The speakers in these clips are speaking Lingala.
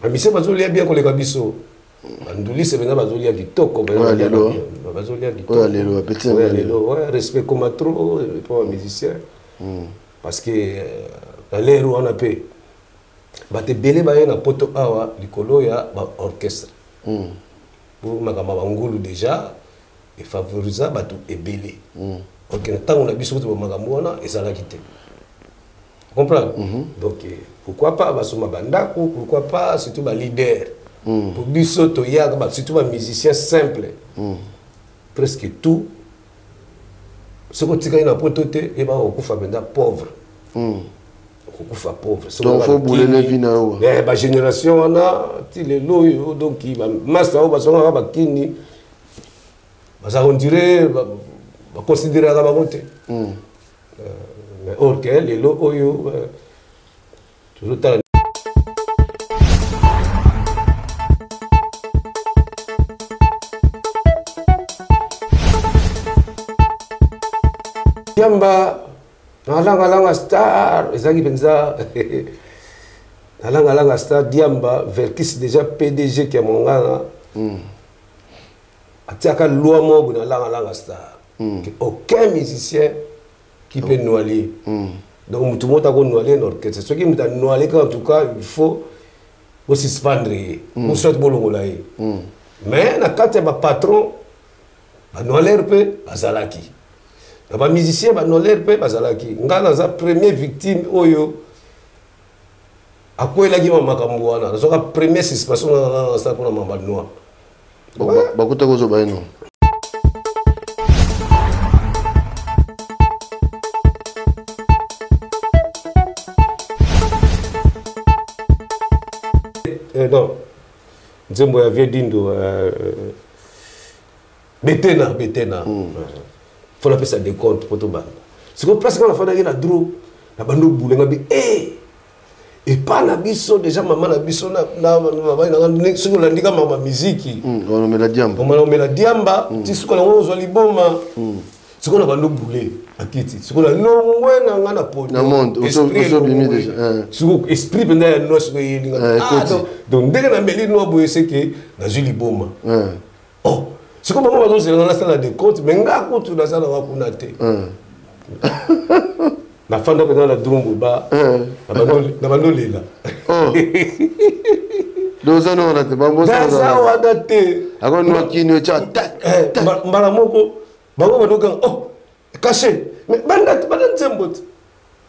Amicia bazolia bien pour les kabiso. Anduli c'est maintenant bazolia kitoko. Bazolia kitoko. Ouais, respect comme trop pour un musicien. Parce que l'air où on a payé. Bate belé baye na poto awa likolo ya ba orchestre. Pour makamba bangulu déjà et favoriser batu ebelé. OK, tant on a biso to makambo wana ezala kité. Comprendre? Donc pourquoi pas basoma bandako, pourquoi pas surtout ba leader. Pour biso to ya surtout ba musicien simple. Presque tout ce que tu as na poto te et ba okufa benda pauvre. Okufa pauvre. Donc faut bouler les vie na ou. Ba génération wana ti le loyo donc qui ba master ba songa ba kini. Ba on dirait ba considérer la monté. Mais or que les lots oyo toujours ta Diamba alanga star ezaki penza alanga star Diamba Verkis déjà PDG qui est mon gars atiaka loi mogo na alanga star aucun musicien qui peut noyer donc tout le monde a noyer l'orchestre ce qui me noyer en tout cas il faut aussi se pendre pour sorte bolongolaye mais na carte ya patron ba noyer pe azalaki ba musicien ba noyer pe bazalaki ngana za première victime oyo akwela ki makambo wana so ka première suspension na sa pour mamba noir ba kuta ko zo ba ino non nzembo ya vie dindo betena faut la pesa des comptes pour tout bande c'est que presque la fin de la dro la bando boule ngabi et pas na biso déjà maman na biso na baba na siko la ndika mama musique on met la diamba ti siko la ngozo liboma siko na bando boule akiti siko la nongwe na ngana poto na monde on bimi déjà siko esprit benda no siko yelinga donc dès que na meli no boye c'est que na juli boma oh c'est comme moi je dans la salle de compte mais nga kutu na sala wa kuna te na fanda dans la drumbu ba na bando lela doza no na te bambo ça wa date ako no kino cha mbala moko bango badoka oh caché mais banda nzembo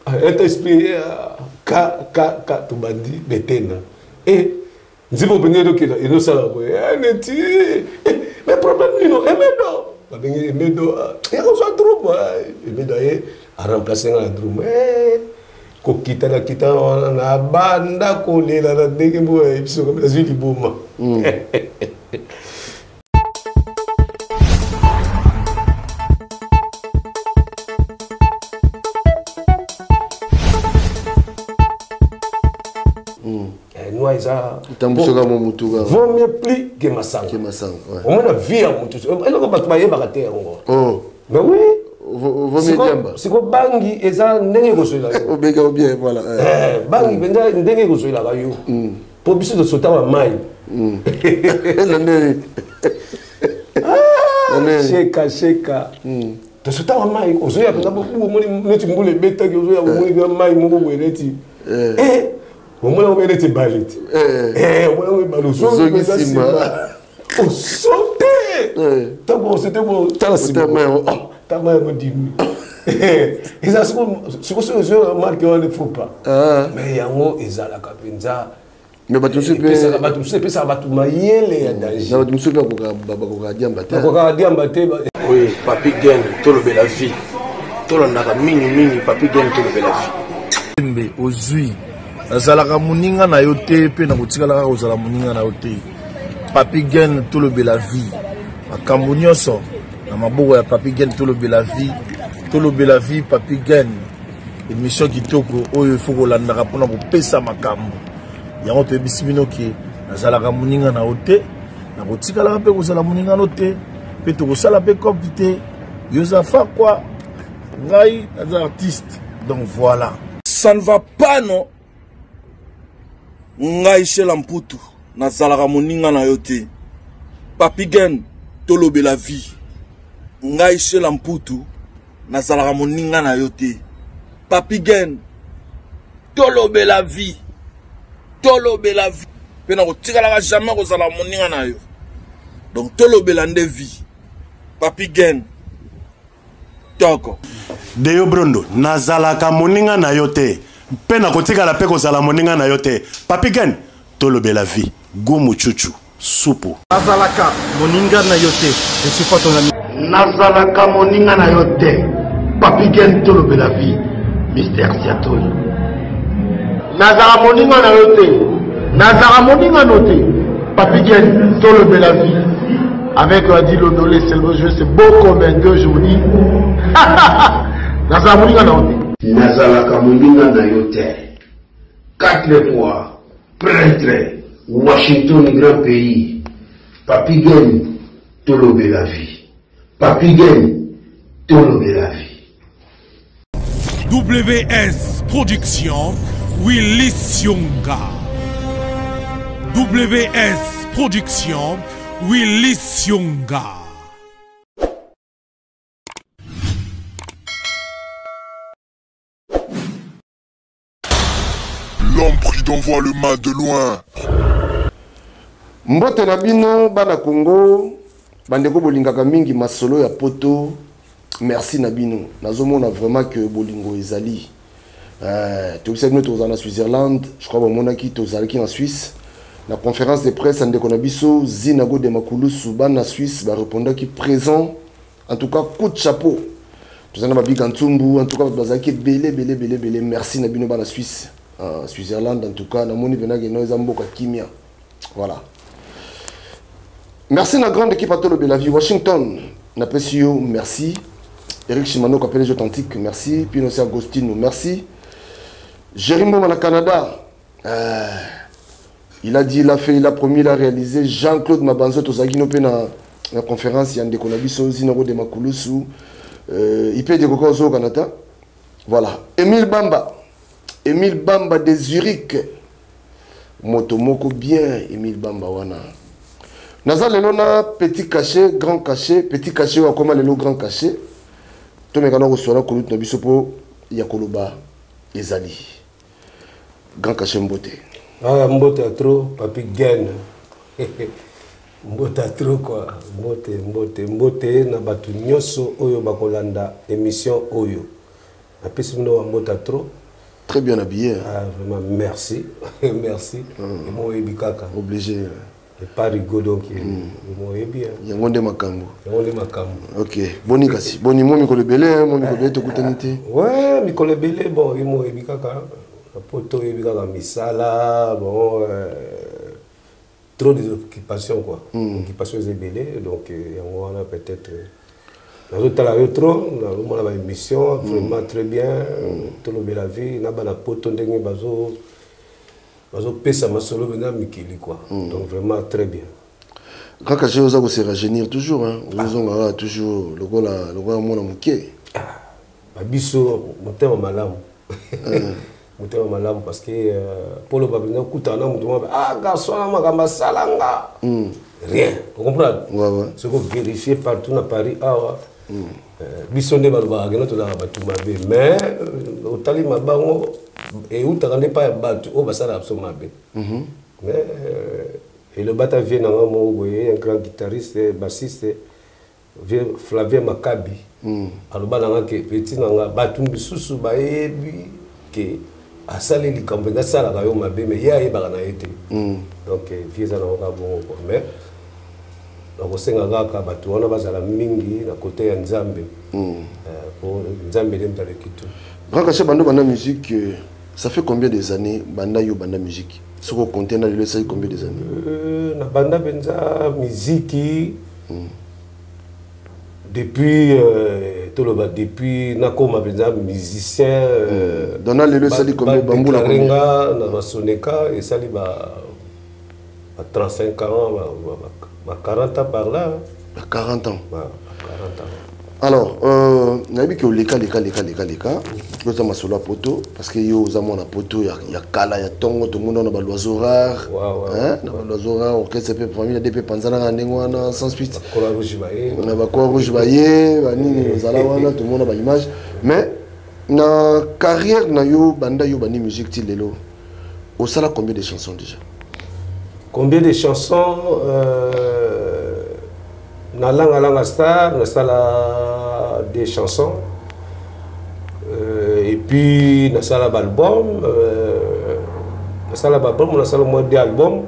eta esprit ka to bandi betena nzimbo benye dokela ino sala boye neti mais problème nino emedo babengi emedo ya ko so drum emedo a remplacer la drum ko kita na banda ko lela na ndenge boye biso comme azui liboma vaut mieux plus que Massang. Au moins la vie à mon tout. Elle n'a pas travaillé baraté encore. Mais oui. Vaut mieux Diamba. C'est que Bangi et ça n'est pas celui-là. Au béga ou bien voilà. Bangi n'est pas celui-là. Pour bisous de sauter à maille. Sheka. De sauter à maille. Aux yeux, il y a beaucoup de bêta qui ont joué à maille. Au moins, on était balé. On est balé. On sautait. Tant qu'on c'était bon. Tant qu'on dit. Et ça, c'est ce que je remarque qu'on ne faut pas. Mais il y a un mot, ils ont la capinza. Mais tu sais que ça va tout mailler les danger. Tu sais que oui, Papi Gen, tout le bel la vie. Tout le monde mini, Papi Gen, tout le bel la vie. Ozui. Nazalaka muninga na yote pe na kotikala kozala muninga na yote. Papi Gen tout le bela vie. Makambo nyonso na maboko ya Papi Gen tout le bela vie Papi Gen. Émission kitoko oyo faut kolandaka pona kopesa makambo. Yango to bisibino ki nazalaka muninga na yote na kotikala pe kozala muninga na yote pe to kosala pe compité. Yosafa quoi? Ngai naza artiste. Donc voilà. Ça ne va pas non. ngai shela mputu nazalaka moninga na yo te. Papi Gen tolobe la vie. Ngai shela mputu nazalaka moninga na yo te. Papi Gen tolobe la vie. Tolobe la vie. Pe na kotikalaka jamais kozala moninga na yo. Donc tolobe la nde vie. Papi Gen toko. Deyo Brondo nazalaka moninga na yo te. Pe na kotikala pe kozala moninga na yo te. Papi Gen tolobe la vie. Gumu chuchu supu. Nazalaka moninga na yo te. Je suis pas ton ami. Nazalaka moninga na yo te. Papi Gen tolobe la vie. Mister Seattle. Nazala moninga na yo te. Nazala moninga no te. Papi Gen tolobe la vie. Avec Adi Londolé, c'est beau comme un gueux, je vous dis. Nazala moninga na yo te. Nazalaka moninga na yo te. 4 fois prêtre. Washington, grand pays. Papi Gen tolobe la vie. Papi Gen tolobe la vie. WS Production, Willy Sionga. WS Production, Willy Sionga. L'homme pris d'envoi le mal de loin. Mbote na bino bana Congo bandeko bolingaka mingi masolo ya poto. Merci na bino. Nazomona vraiment que bolingo ezali. Tu sais nous en Switzerland, je crois monaki tozalaki en Suisse. La conférence de presse andeko na biso Zinago de Makulusu bana Suisse ba répondaki présent. En tout cas coup de chapeau. Tozana ba bigantumbu en tout cas bazaki belé. Merci na bino bana Suisse. Switzerland en tout cas na moni venaki no ezamboka kimia. Voilà. Merci la grande équipe à Tolobe la vie. Washington, Napesio, merci. Eric Shimano, Capelé Authentique, merci. Pinoce Agostino, merci. Jérémy au Canada, il a dit, il a fait, il a promis, il a réalisé. Jean-Claude Mabanzo, Tozagino, la conférence, il y a un déconabiso, Zinaro de Makulusu, IP de Gokozo au Canada. Voilà. Émile Bamba de Zurich. Motomoko bien, Émile Bamba, wana. Naza lelona petit cachet, grand cachet, petit cachet ou comment le grand cachet. Tout me kana reçoit la kolut na biso po ya koloba ezali. Grand cachet mbote. Ah mbote a trop, Papi Gen. Mbote a trop quoi. Mbote na batu nyoso oyo bakolanda émission oyo. Apesi mno mbote a trop. Très bien habillé. Ah vraiment merci. Merci. Et moi ebikaka. Obligé. Et pas rigolo donc il bien. Il y a monde makambo. Ok. Boni kasi. Boni mo mikolo belé, mo mikolo to kutanité. Ouais, mikolo belé bon, il mo ebikaka. Poto ebikaka misala, bon trop d'occupations quoi. Occupation est belé donc on a peut-être dans l'autre la trop, on a une émission vraiment très bien, tout le bel la vie, na bana poto ndenge bazo pesa masolo bena mikili quoi. Donc vraiment très bien. Quand caché aux se rajeunir toujours hein, ils ont toujours le gars mona muké. Babiso motema malamu. Motema malamu parce que pour le babina kutana mutu garçon na makamba salanga. Rien. Vous comprenez? Ouais. Ce qu'on vérifie partout dans Paris biso nde balobaka keno tozalaka bato mabe mais otali mabango eutaka nde pa ya bato oyo basalaka biso mabe mais elobata vie nanga moko boye un grand guitariste bassiste Flavien Makabi aloba nanga ke peti nanga bato misusu bayebi ke asali likambo eza asalaka yo mabe mais ye ayebaka na ye te donc vie eza nango ka bongo mais nakosenga kaka bato wana bazala mingi na côté ya Nzambe pour Nzambe lemta le kitu. Grand Cachet bando banda musique ça fait combien des années banda yo banda musique ce qu'on compte dans le ça combien des années na banda benza musique depuis depuis nakoma benza musicien dans le ça dit combien bambou la renga na masoneka et ça li ba 35 ans 40 ans par là. 40 ans. 40 ans. Alors, nabi que leka ça m'a solo poto parce que yo zamo na poto ya kala ya tongo tout monde na ba l'oiseau rare hein na ba l'oiseau rare orchestre pe famille DP panzana na ndengwana sans suite Croix rouge baye on a ba Croix rouge baye bani zala wana tout le monde ba image mais na carrière na yo banda yo bani musique ti lelo au sala combien de chansons déjà? Combien de chansons na langa star na sala des chansons et puis na sala album na sala album na sala moins d'album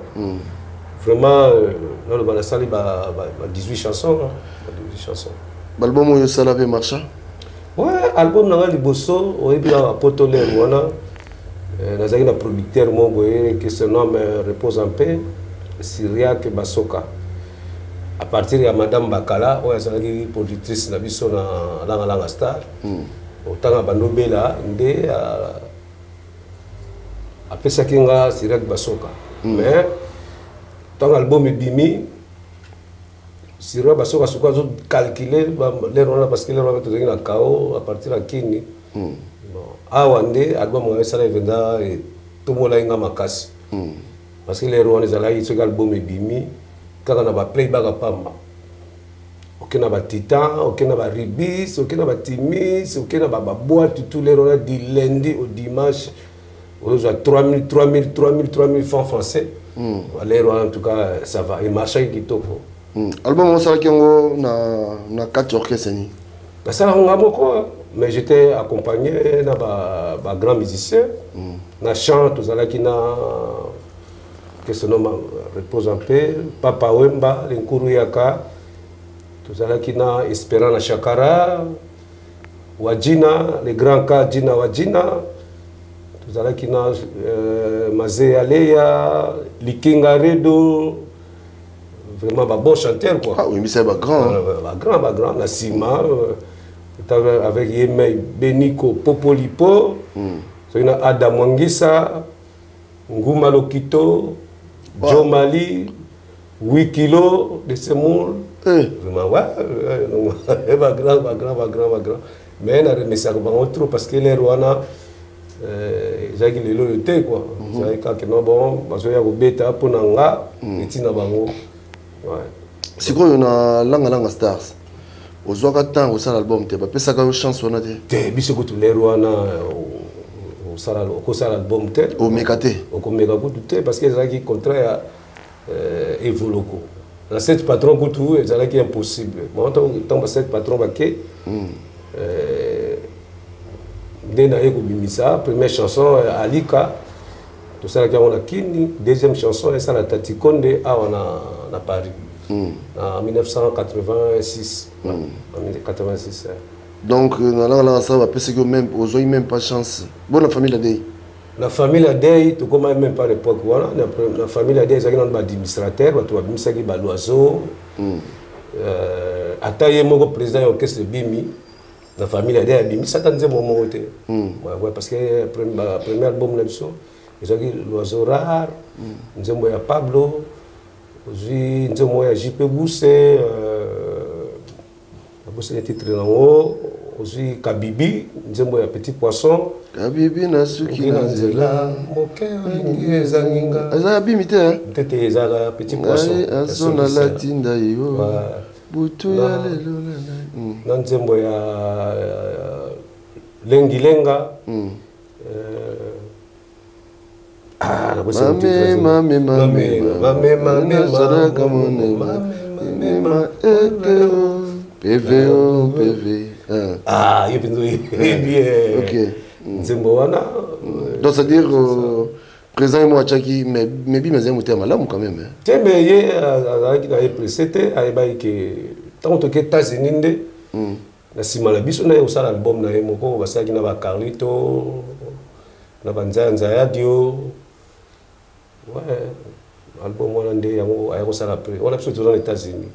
vraiment dans le sala 18 chansons 18 chansons album yo sala be marcha ouais album na liboso o ebi na potole wana nazaki na producteur mo boye que son nom repose en paix Syriac Basoka à partir de Madame Bakala où elle est productrice na biso na langa star autant bando bela nde apesaki nga Syriac Basoka mais tant album bimi Syriac Basoka suka zo calculer les rona parce que les rona tozaki na kao à partir de kini awa nde album nga sala venda et tout mola nga makasi parce que les rona zalaki ce album bimi kaka na ba playback pamba ok na ba titan ok na ba ribis ok na ba timis ok na ba boîte tous les rona du lundi au dimanche aux 3000 francs français les rona en tout cas ça va il marche qui toko album on sala kengo na 4 orchestres ni na sala ngamo mais j'étais accompagné na ba grand musicien na chant tous alaki na que ce nom repose en paix, Papa Wemba, Linkuru Yaka, tout ça qui na Esperana Chakara, Wajina, les grands cas Jina Wajina, tout ça qui na Mazé Aleya, Likinga Redo, vraiment un bon chanteur quoi. Ah oui, mais c'est pas grand. Pas grand, Nassima, avec Yemei Beniko Popolipo, c'est une Adam Wangisa, Nguma Lokito. Joe Mali, 8 kilos de semoule. Vraiment, ouais, va grand. Mais on a remis ça trop parce que les Rwanda, j'ai dit le thé quoi. J'ai dit que non, bon, parce qu'il y a des bêta pour Nanga, et Tina Bango. C'est quoi, on a Langa Stars? Aux Ouakatans, au sal album, tu as ça comme chance, on a dit. T'es bis que tous les Rwanda. Au sala album tel au Mekate au Mekate parce que c'est qui contraire évolue la cette patron que tout c'est qui impossible moi tant cette patron baké dena eko bimisa première chanson Alika tout ça qui on a kini deuxième chanson et ça la Tatikonde à on a Paris en 1986 en 1986 donc, ça va parce que même aux même pas chance. Bon, la famille Adey. La famille Adey, tout comme même pas l'époque voilà. La famille Adey, c'est un administrateur, tu as mis ça qui est l'oiseau. Ataye mon président de l'orchestre Bimi. La famille Adey a Bimi, ça t'en dit mon moment. Ouais, parce que le premier album là-dessus, ils ont dit l'oiseau rare. Nous avons Pablo, nous avons JP Boussé. C'est le titre en haut, aussi Kabibi, nous avons un petit poisson. Kabibi Nasuki Nanzela, Moké, Zanginga. Azabi mité, hein? Peut-être un petit poisson. Asona Latinda yo. Butu ya lelo. Nous avons Lengi Lenga. Ah, la voici le titre. Mamé. PV. Ah, il bien. Ok. Nzembowana. Donc, c'est-à-dire, présent et moi, Tchaki, mais bien, mais j'aime le malade quand même. Tiens, mais il y a un précédent, il y a tant que États-Unis, na sima la biso na osala album na moko basaki na ba Carlito, na banzanza ya Dio. Ouais, album wana nde yango ayosala après. On a plutôt dans les États-Unis.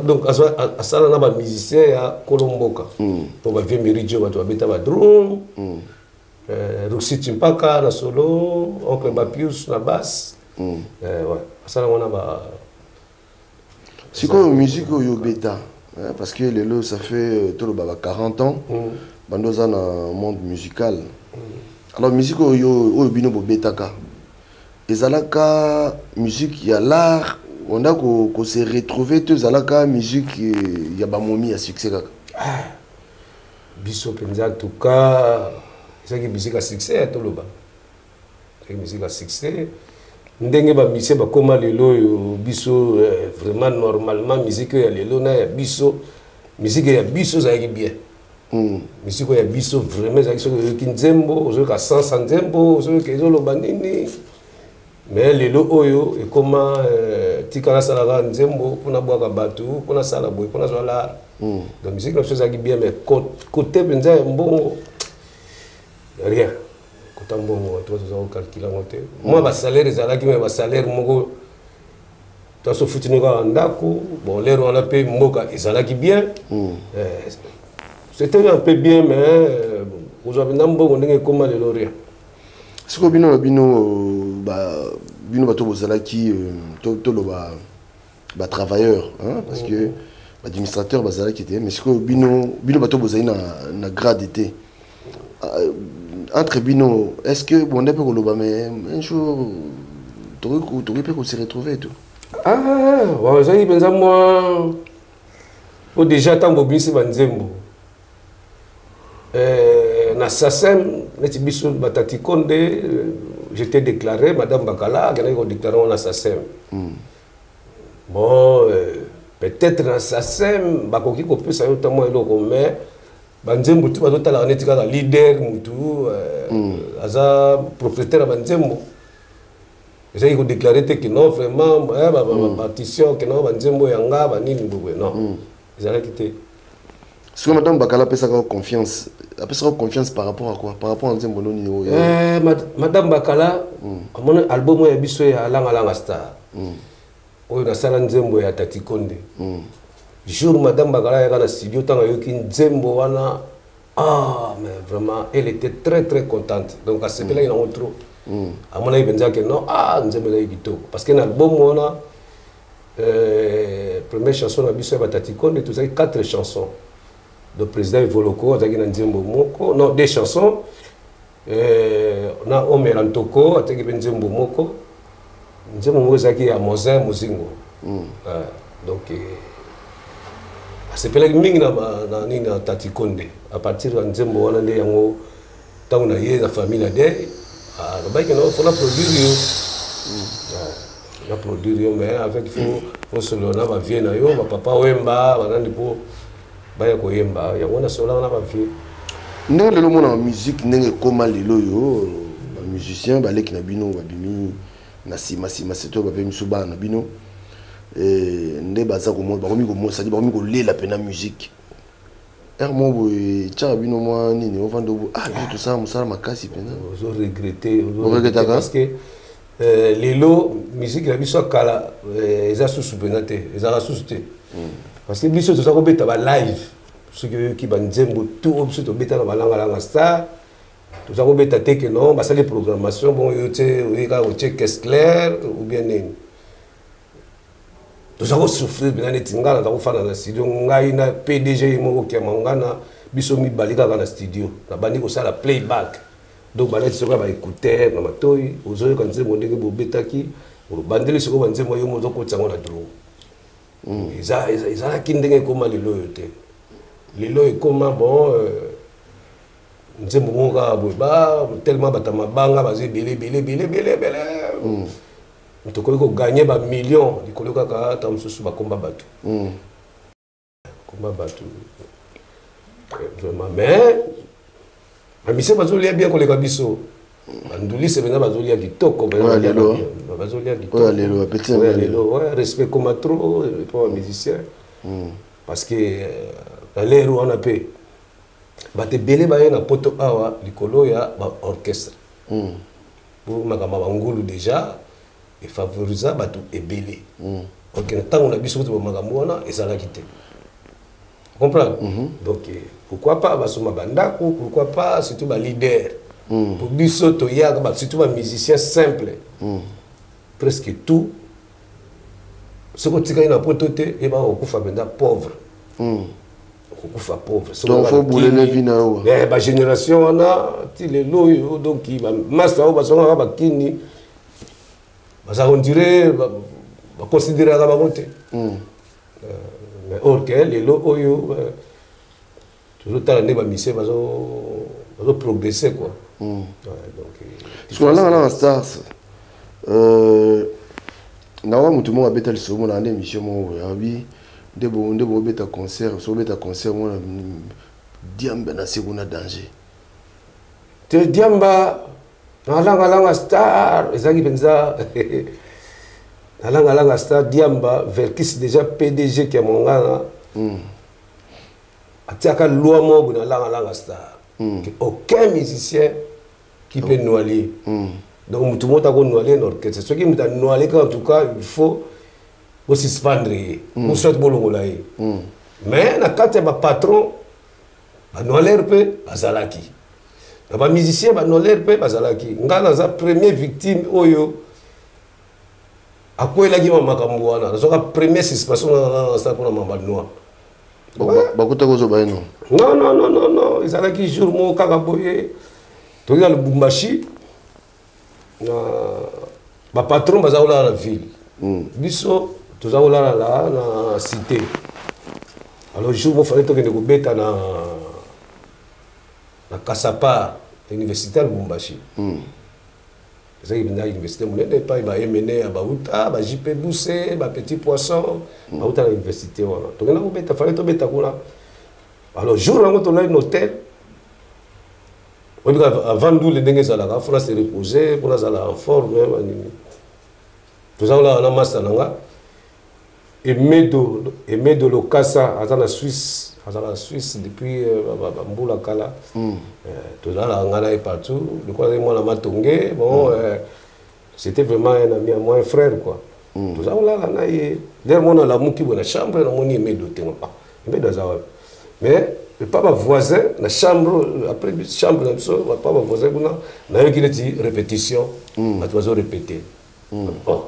Donc, asala na ba musicien ya Kolomboka. To ba vieux Meridio ba to beta ba drum. Roxy Timpaka na solo, Oncle Bapius na basse. Ouais, asala wana ba. C'est quoi la musique au beta? parce que lelo ça fait tout le baba 40 ans bandoza dans le monde musical. Alors musique oyo bino bobetaka ezalaka musique ya l'art on a ko se retrouver tous ezalaka musique ya ba momi ya succès kaka biso penza en tout cas c'est que musique à succès tout le bas c'est musique à succès ndenge ba musicien ba koma lelo biso vraiment normalement musique ya lelo na ya biso musique ya biso ça qui bien musique ya biso vraiment ça qui nzembo zo ka sans nzembo zo ke zo lo banini mais lelo oyo et comment tikana sala nzembo pona boaka batu pona sala boy pona zola donc musique ça ça qui bien mais côté benza mbongo rien côté mbongo toi ça on calcule monter moi ba salaire ezala qui mais ba salaire moko toi so futini ka ndako bon l'air on a payé mboka ezala qui bien c'était un peu bien mais aujourd'hui mbongo ndenge comment le rien ce que bino bato bozala qui to lo ba travailleur hein parce que administrateur bazala qui était mais ce que bino bato bozali na grade été entre bino est-ce que bon n'est pas koloba mais un jour tu peux se retrouver et tout ouais j'ai pensé moi déjà tant bobisi banzembo na SACEM neti biso batati konde j'étais déclaré madame Bakala gana ko déclarer on a SACEM bon peut-être na SACEM bakoki ko pesa yo tamo eloko mais banzembo tu bato tala neti kaka leader mutu aza propriétaire banzembo j'ai ko déclarer que non vraiment partition que non banzembo yanga banini bobwe non ils allaient quitter. Est-ce que madame Bakala peut avoir confiance? Confiance par rapport à quoi? Par rapport à Nzembo Nino. Madame Bakala, mon album est biso ya Langa Star. Oyo na sala Nzembo ya Tati Konde. Jour madame Bakala ya na studio tanga yoki Nzembo wana mais vraiment elle était très très contente. Donc à ce là il en trop. À mon avis benza que non Nzembo là yito parce que l'album wana première chanson na biso ya Tati Konde tout ça 4 chansons. Le président Evoloko, non, des chansons. On a Omerantoko, Nzembo Moko. Nzembo Moko, c'est à Mozin, Mozingo. Donc, c'est pas que na Tati Konde. À partir de Nzembo, on a des gens qui ont la famille. Il faut la produire. La produire, mais avec il faut se le donner à Vienne, papa Wemba, baya koyemba ya wana sola na ba vie ndenge lelo mona musique ndenge koma lelo yo ba musicien ba leki na bino ba bimi na sima seto ba pe misuba na bino nde baza ko mo ba komi ko mo ça dit ba komi ko lela pena musique mo bo tcha bino moi nini on vando tout ça musala makasi pena zo regretter parce que lelo musique la biso kala eza sous penate eza sous te parce que biso toza kobeta ba live ceux qui banzembo tout biso tobeta na balanga star toza kobeta te que non basali programmation bon yote oyeka oche caisse claire ou bien nini toza ko souffrir bien neti ngala ta kofana na studio ngai na PDG moko kia mangana biso mi balika na studio na bandi ko sala playback donc balati soka ba écouter na matoyi ozoyo kanzembo ndenge bobetaki bandeli soko banzembo yo mozo ko tsango na drone ils ont qui ndenge koma lelo yote lelo ekoma bon nzembo monga boba tellement batama banga baze belé to ko gagner ba millions likolo kaka ta msusu ba komba batu vraiment mais amise bazolia bien ko leka biso anduli se bena bazolia kitoko bazolia kitoko lelo petit ouais respect comme trop pour les musiciens parce que l'air on a payé bate belé ba na poto awa likolo ya ba orchestre pour makama bangulu déjà et favoriser batu ebelé OK na tango na biso to makambo wana ezala kité comprendre donc pourquoi pas basoma bandako pourquoi pas surtout ba leader pour biso to ya surtout ba musicien simple presque tout ce que tu as na poto te et ba okufa benda pauvre okokufa pauvre. Donc faut bouler les vie na o. Ba génération wana ti le loyo donc ba master ba songa ba kini. Baza on dirait ba considérer la ba monter. Mais or que les lo oyo toujours ta ne ba mise bazo progresser quoi. Donc sur là stars nawa mutu mo abeta le somo na émission mo abi ndebo beta concert so beta concert mo diamba na seguna danger te diamba na star ezaki penza na star diamba Verkis déjà PDG qui a mongana atiaka loi mo na langa star aucun musicien qui peut noyer. Donc tout le monde a noyer l'orchestre. Ce qui m'a noyer en tout cas il faut aussi suspendre pour cette bolongolaï. Mais na quand ba patron ba noyer pe bazalaki. Na ba musicien ba noyer pe bazalaki. Ngana za première victime oyo akwela ki makambo wana. Na soka première suspension na ça pour mamba noir. Bakuta ko zo ba eno. Non, ils allaient qui jour mon kakaboye. Tu dans le Bumbashi. Ma patron va dans la ville. Biso, tu vas là la cité. Alors jour mon fallait que nous bêta na Kasapa, l'université de Bumbashi. C'est une université mon n'est pas ba MNE ba uta ba JP Boussé ba Petit Poisson ba uta l'université voilà. Donc là on bêta fallait to bêta là. Alors jour là on a un hôtel. Avant d'où les dengues à la il faut se reposer pour la en forme. Tout ça là on a masse nanga. Et Medo Lokasa à la Suisse depuis Mboula Kala. Tout ça là on a partout. Le quoi moi la matongé bon c'était vraiment un ami à moi un frère quoi. Tout ça là on a d'ailleurs moi on a la mouki dans la chambre on a Medo tenga. Medo ça mais le papa voisin la chambre après chambre le papa voisin on a eu qu'il dit répétition on doit répéter bon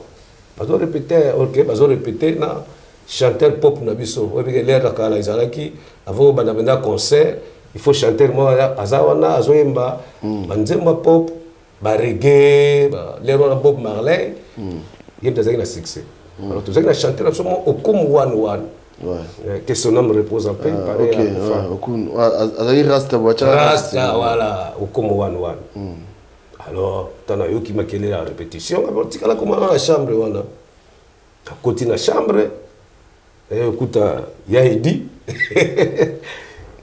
on doit répéter OK on doit répéter na chanteur pop na biso oui parce que l'air kala izalaki avant banda concert il faut chanter moi azawana azoyemba banzemba pop ba reggae ba l'air na Bob Marley il y a des succès alors tout ça na chanter absolument au comme one ouais. Que son homme repose en paix. Rasta, voilà, au comme one. Alors, t'en as eu qui m'a quitté la répétition. Alors, tu as comment dans la chambre, voilà. À côté de la chambre, écoute, Yahidi.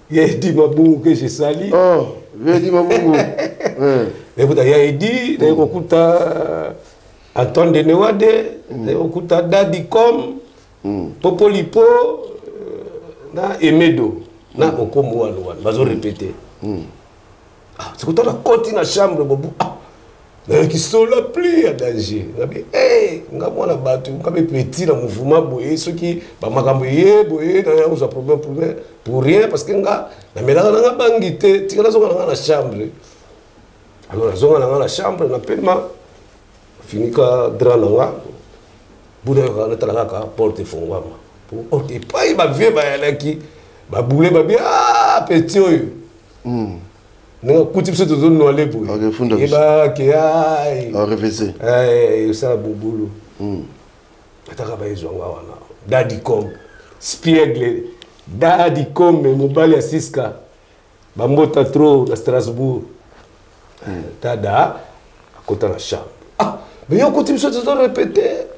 Yahidi Mabou que j'ai sali. Oh, Yahidi Mabou. Écoute, Yahidi, écoute, Antoine de Neuade, écoute, Daddy Com. Popolipo na Emedo na Okomo wan bazo répéter c'est quand on a continué la chambre bobu qui sont la pluie à danger nga mona batu ngabe petit na mouvement boye ceux qui ba makambo boye na usa problème pour rien parce que nga na melaka na bangité tikala zonga na la chambre alors zonga na la chambre na paiement finika drana Bouddha na talaka porte fongwama pour porte pas il va vieux ba yalaki ba boule ba bien petit oyo nga kuti so to no ale boy e ba ke ai refaisé ça bubulu ataka ba ezonga wana Daddy Com Spiegle Daddy Com mobile asiska ba mbota trop na Strasbourg tada akota na chambre mais yo kuti so to répéter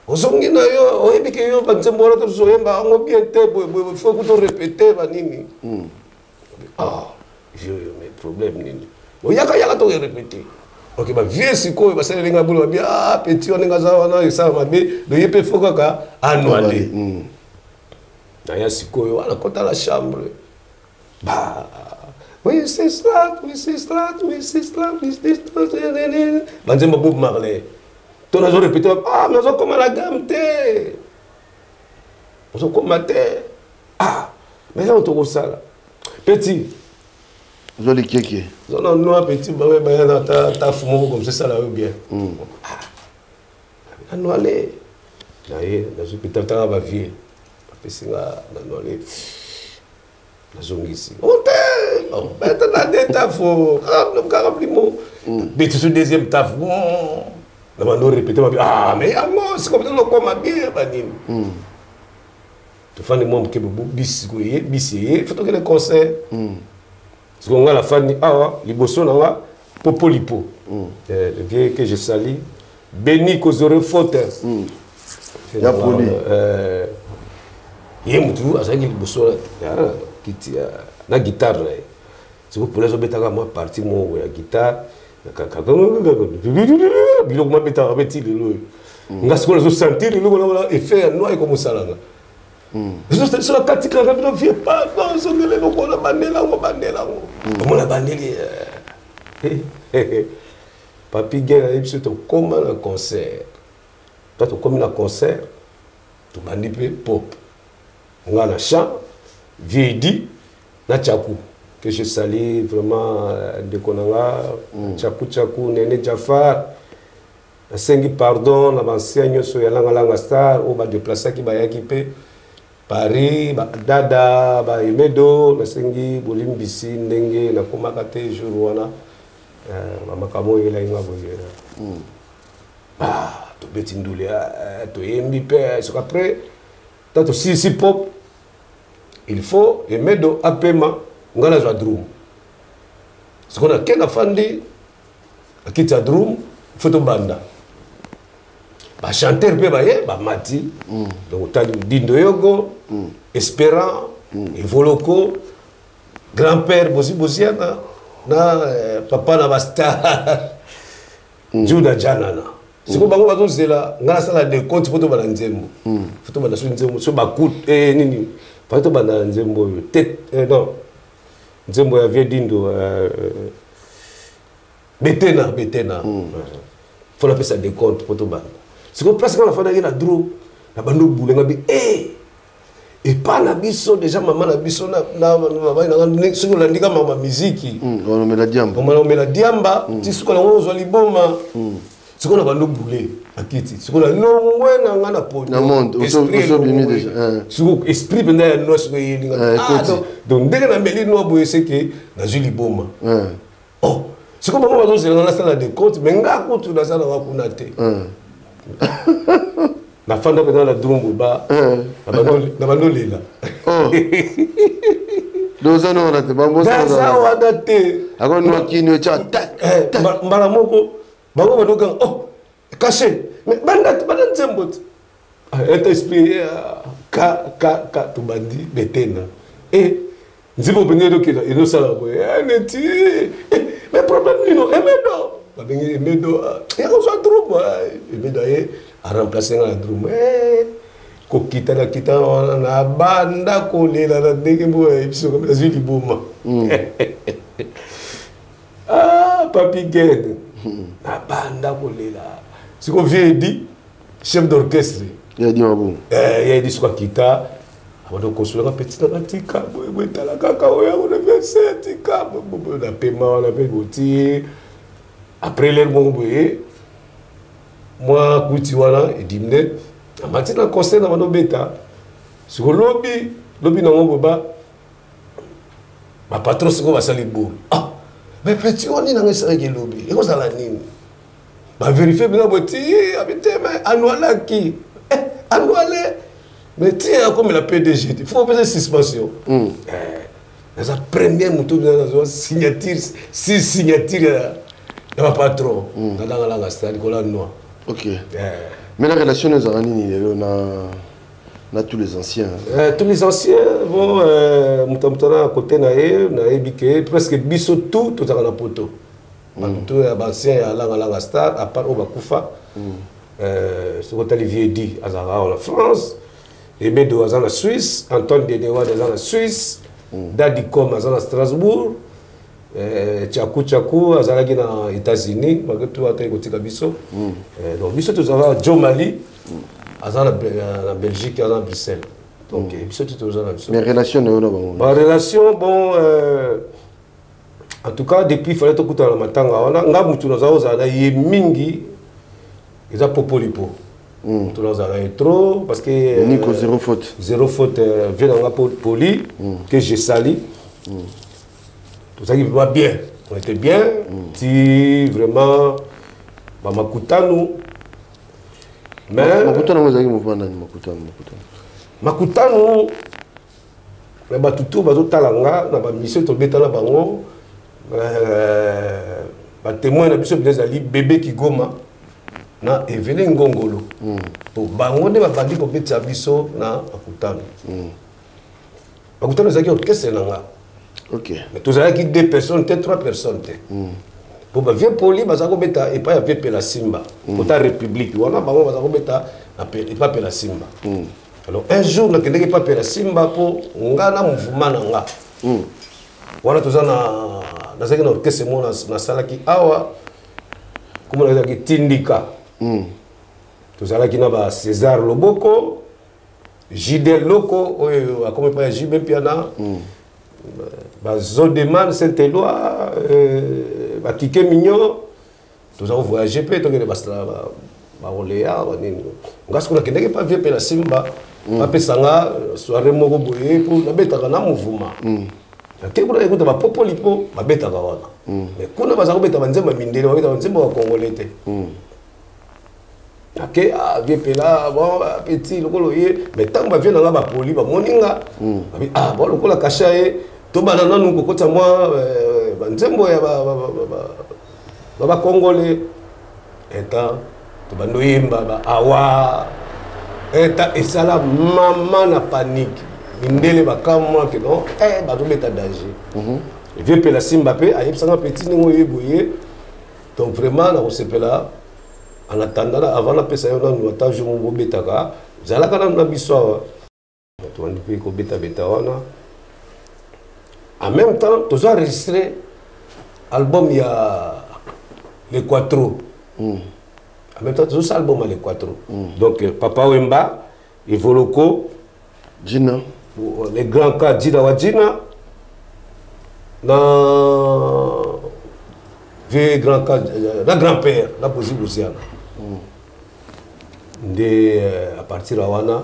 Ozongi na yo, oyebi ke yo banzembora to zoyemba ngo bien te il faut que tu répéter ba nini. Vieux mais problème nini. Oyaka to répéter. OK ba vieux siko ba sele linga bulu ba petit on nga za wana ça mabe do yepe foka ka anwale. Na ya siko yo ala kota la chambre. Bah oui c'est cela. Banzemba Bob Marley. Tu as répété, mais on a comme la gamme. On a comme mais là on te ça là. Petit. Vous avez qui on a noir petit, ta fumo comme ça là bien. Ah, noir les. Là, dans l'hôpital, tu as vie. pesinga nanole nazongisi on beta na deta fo limo beti sur deuxième taf na mando répéter ah mais amo c'est comme ça comme bien banini tu fais moi que bis faut que le concert parce qu'on a la fan ah liboso na popolipo le vieux que je salue béni kozore faute ya poli yemutu azaki liboso kiti na guitare c'est pour les obetaka moi partie mo ya guitare biloko mabetaka beti lelo nga sikola zo sentir lelo na effet noir comme salanga so katika ka bino vie pas non so lelo ko na bandela ngo na bandeli papi gena ebiso to koma na concert toi to comme na concert to bandi pe pop nga na chant viedi na chaku que je salue vraiment de konanga chaku nene Jafar asengi pardon na banseigne so ya langa star o ba déplacer ki ba yaki pe Paris ba dada ba emedo nasengi bolimbisi ndenge na komaka te jour wana mama kamo ila inga boyera to beti ndule to yembi pe so après tato si pop il faut emedo apema ngala za drum sikona kenga fandi akita drum photo banda ba chanteur pe baye ba mati donc tali dindo yogo espérant evoloko grand-père bosiana na papa na basta juda janana siko bango bazozela ngala sala de compte photo bana nzembo photo bana so nzembo so bakut nini photo bana nzembo tête non nzembo ya vie dindo betena faut la pesa de compte photo bana siko presque la fana na dro na bando bulenga bi et pas na biso déjà maman na biso na baba na siko la ndika mama muziki on met la diamba ti siko la ozo liboma siko na bando bule akiti siko la nongwe na ngana po na monde oso bimi déjà siko esprit benda ya no siko yelinga donc ndenge na meli no boye seke na juli boma oh siko bango bazo zela na sala de compte menga kutu na sala wa kuna te na fanda dans la drumbu ba na bando lela doza no na te bambo sa wa date akono kino cha mbala moko bango badoka oh caché mais banda nzembot est esprit ka to bandi betena nzibo benero kila ino sala boye neti mais problème nino emedo babengi emedo ya ko so drum emedo a remplacer la drum ko kita na banda ko lela na ndenge bo ebiso comme la zili boma papi gede na banda ko lela siko viedi chef d'orchestre ya di mabu ya di siko kita abado ko sula petit na tika bo tala kaka o ya na verset tika bo na pema na pe boti après l'air bon boye moi kuti wana edimne amati na concert na bano beta siko lobi na ngombo ba patron siko basali bo mais petit on ni na ngesa ke lobi e ko sala nini ba vérifier bina boti habite mais anwala ki anwale mais tiens comme la PDG il faut faire suspension dans la première moto dans signature na patron na la stade ko la noir. OK. Mais la relation nous a na tous les anciens. Tous les anciens bon mutamutana côté na ebike presque biso tout na poto. Tout ancien ya la stade à part Obakufa. Ce côté Olivier dit azara en France, Emedo azana Suisse, Antoine Denewa azana Suisse, Dadi Kom azana Strasbourg. Tchakou azalaki na États-Unis malgré tout ata kotika biso donc biso tozala Joe Mali azana na Belgique azana Bruxelles donc biso tozala biso mais relation na bon relation bon en tout cas depuis fallait tokuta na matanga wana nga mutu nazao za ye mingi eza popolipo Tout le monde est trop parce que. Nico, zéro faute. Zéro faute, vient dans la poli, que j'ai sali. Tout ça qui va bien. On était bien. Si vraiment. Makutanu. Mais. Makutanu, vous avez Makutanu. Makutanu. Mais tout le talanga, na mission to beta na bango. Témoin na biso des bébé qui goma na evele ngongolo. To bango ne bandi ko beta biso na Makutanu. Makutanu zaki orchestre nanga. OK. Mais tous qui 2 personnes, 3 personnes. Pour bien poli bazako beta et pas y la Simba. Pour ta république, on a bango bazako beta et pas la Simba. Alors un jour na kende pas la Simba pour ngana mouvement nanga. Voilà tout ça na zaki na orchestre mo na sala ki awa comme on a dit tindika. Tout ça qui na ba César Loboko, Jidel Loko, comme pas JB Piana. Zodeman, Saint-Éloi, Kike Mignon, tout ça on voyage peu, donc les bastra, Oléa, on a ce qu'on a qu'elle pas vu la Simba, pas pesanga, soirée moko boye pour la bête à mouvement. Qu'est-ce qu'on a écouté ma popolipo, ma bête à gawana. Mais quand on va s'arrêter à manzer ma minde, on va manzer ma congolais. Ok, ah, vieux là, bon, petit, le coloyer, mais tant que ma vient dans la poli, ma moninga, ah, bon, le col a caché. To banana nous kokota moi banzembo ya ba congolais eta to bandoyimba ba awa eta esala mama na panique indele ba kamwa que non ba to beta danger vieux pe la Simba pe ayeb sanga petit ngo yeboye donc vraiment na osepela en attendant avant la pesa yona nous ata jour mo betaka zala kana na biso to andi ko beta wana. En même temps, tu as enregistré l'album il y a les Quattro. En même temps, tu as album à les Quattro. Donc, Papa Wemba, Ivoloko, Gina. Les grands cas, Gina Wajina, dans les grands cas, la grand-père, la possible aussi. À partir de Wana,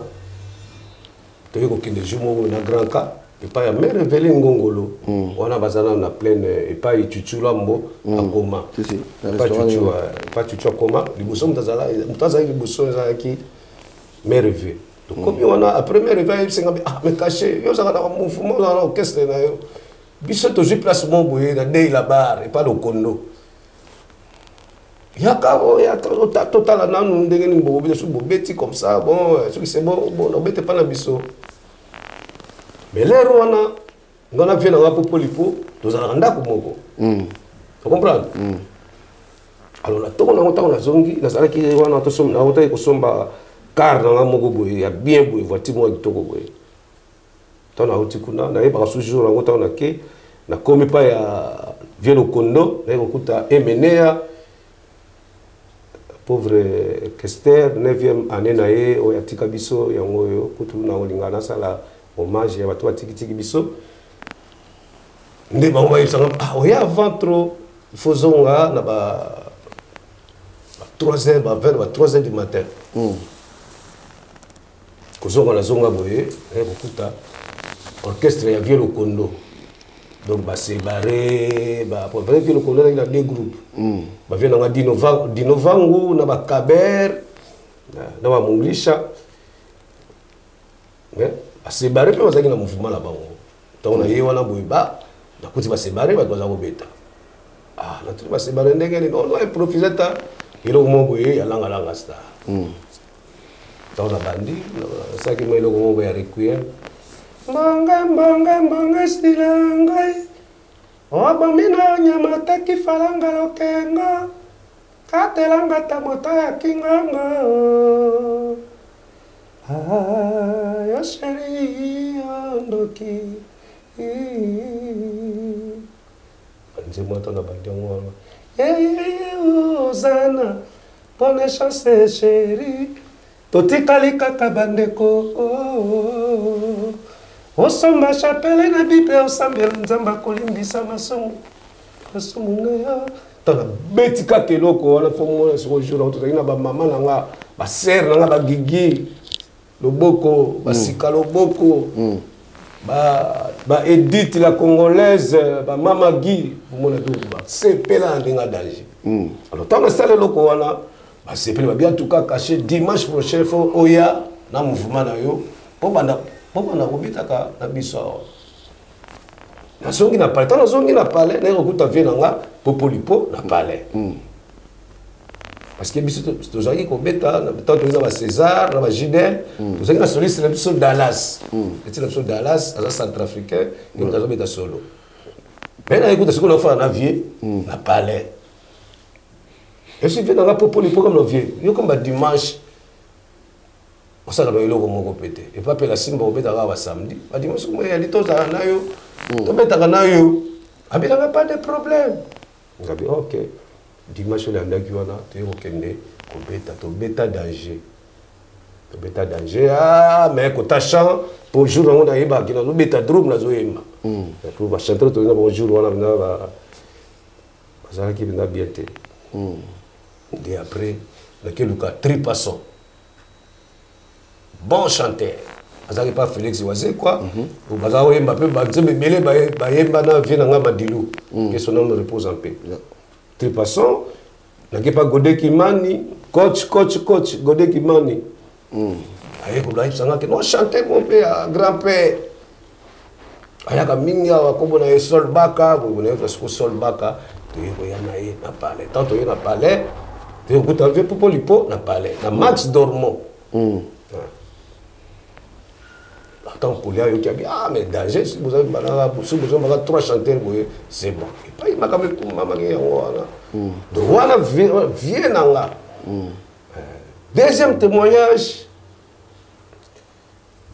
tu as eu des jours où il grand cas. Et pas ya mère révélé ngongolo on a bazana na pleine et pas chuchu lambo à coma pas chuchu à coma les bossons mutazala les bossons qui mère révélé donc comme on a après mère révélé c'est ah mais caché yo ça va mouvement dans l'orchestre na yo biso to placement boye na dei la bar et pas le condo yakabo ya total na nous ndenge ni bobo biso bobeti comme ça bon c'est bon on bête pas na biso. Mais les Rwanda, on a fait un peu polipo, nous allons rendre comme tu comprends? Alors, on a zongi, on a qui on a tous on a somba car dans la mogo il y a bien boy voiture moi qui toko boy. Tant a utikuna, na pas toujours on a que na comme pas ya vieux kondo, na okuta emenea pauvre Kester 9e année nae o ya tikabiso ya ngoyo kutu na olingana sala hommage à watu tiki biso ndé ba oya sanga ah oya avant trop faisons na ba 3h ba vers 3h du matin kozonga na zonga boye bokuta orchestre ya Vieux Kondo donc ba séparé ba pour vrai Vieux Kondo il a deux groupes ba vient na Dinovangu na ba Kaber na ba Munglisha mais c'est barré mais on a un mouvement là-bas. Donc on a eu un boiba, on a continué à se barrer, on a continué à bêta. Ah, on a continué à se barrer, on a improvisé ça. Il a comment boyer, il y a langa star. Donc on a bandi, ça qui m'a le comment boyer requiem. Banga stilangai. Oh bamina nyamata ki falanga lokenga. Katelanga tamota ya kinganga. Ah, yo chérie, Andoki. Dis-moi ton abandon. Ozana, bonne chance, chérie. Toti kalika kabandeko. Osomba chapelle na bible osambela nzamba kolimbisa masomo. Masomo ya. Tana betika keloko wana fomo sur jour on tozali na ba maman nanga baser nanga bagigi loboko basika loboko ba Edith la congolaise ba Mama Guy mona duba c'est pela ndinga danger alors tant que ça le loko wana ba c'est pela bien tout cas caché dimanche prochain faut oya na mouvement na yo po banda kobitaka na biso na zongi na palais tant na zongi na palais na rokuta venanga popolipo na palais parce que biso tozaki kobeta na temps toza ba César na ba Gidel tozaki na soliste na biso Dallas était na biso Dallas à centrafricain et nous avons beta solo mais na écoute ce qu'on a fait na vie na palais et si vient na popolipo comme le vieux yo comme ba dimanche on s'en va eloko moko pété et pas la simba obeta ba samedi ba dimanche mo ya litoza na yo to beta na yo abela pas de problème on a dit OK dimanche le andaki wana to yokende kobeta to beta danger ah mais ko tachant pour jour on a yeba ki na beta drum na zo yema pour ba chanter to na bonjour wana na ba bazala ki na bien te et après na ke luka tripason bon chanteur azaki pas Félix Wazé quoi ou bazala yemba pe ba nzembe belé ba yemba na vie na nga Madilu que son nom repose en paix tripason n'a pas Godé Kimani coach Godé Kimani aye ko live sanga que non chanter mon père grand-père ayaka mingi wa ko bona Sol Baka bo na Sol Baka to yeko yana ye na palais tant to na palais to yeko tanve popolipo na palais na Max Dormont tant pour lui qui a dit ah mais danger si vous avez besoin de 3 chanteurs c'est bon et pas il m'a quand même maman qui wana donc voilà vient là deuxième témoignage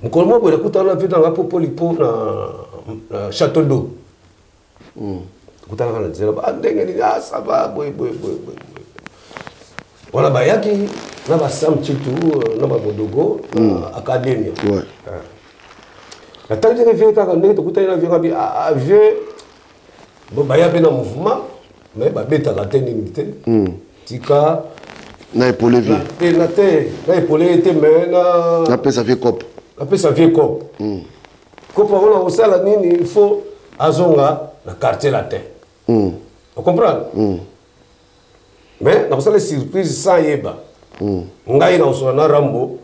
mkolmo ko écouter la vie dans la popolipo na château d'eau kutana na zela ba ndenge ni ah ça va boy voilà ba yaki na ba sam chitu na ba bodogo académie la taille de vie quand on est tout à vie à vieux bon bah y a bien un mouvement mais bah bête à la ténimité tika na épaulé vie na épaulé était mais na pesa vie cop cop on a aussi la nini il faut azonga na quartier latin on comprend mais dans ça surprise sans yeba ngai na usona rambo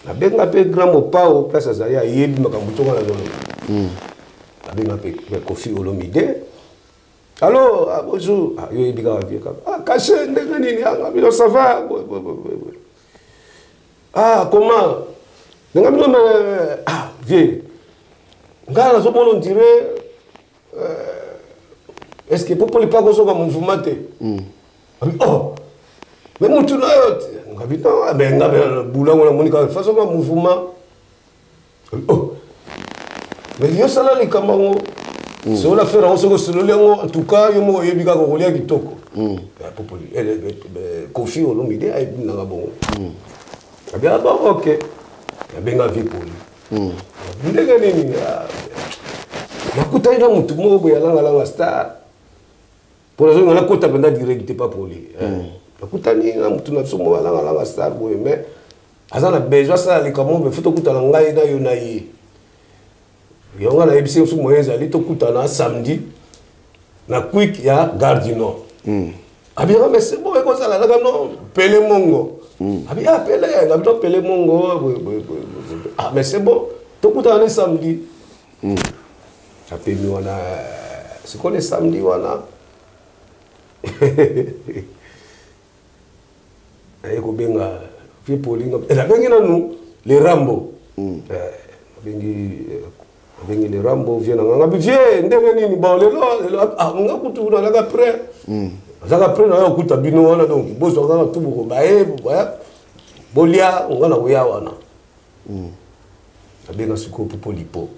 na benga pe grand mopao place azaya yebi makambo tonga na zolo na benga pe Kofi Olomide allo bonjour yo yebi ka vie ka caché ndenge nini anga bilo ça va comment ndenge bilo vie ngala zo bono dire est-ce que pour pas ko so ka mouvement te oh mais mutu na yote ngabita mais ngabela bulango na monika façon ma mouvement oh mais yo sala li kamango c'est on a fait on se ressolé en tout cas yo mo yebika ko kolia kitoko popoli Kofi Olomide ay na bon bien bon OK benga vie poli ndenge nini nakuta ina mutu mo boya langa star pour la zone na kota benda direct pas poli nakutani na mutu na somo langa star boye mais azana besoin ça les comment mais faut kutana ngai na yo na yi yonga na ebisi somo yeza li to kutana samedi na quick ya Gardino abia mais c'est bon ko sala la non Pele Mongo abia Pele ngabito Pele Mongo ah mais c'est bon to kutana samedi apemi wana c'est quoi les samedi wana ayeko benga fi polinga la bengi nanu les Rambo bengi les Rambo viennent ngabi vie ndenge nini ba lelo nga kutu na la après zaka après na kuta bino wana donc bozo nga tubuko bae bolia ngana uya wana abenga siko popolipo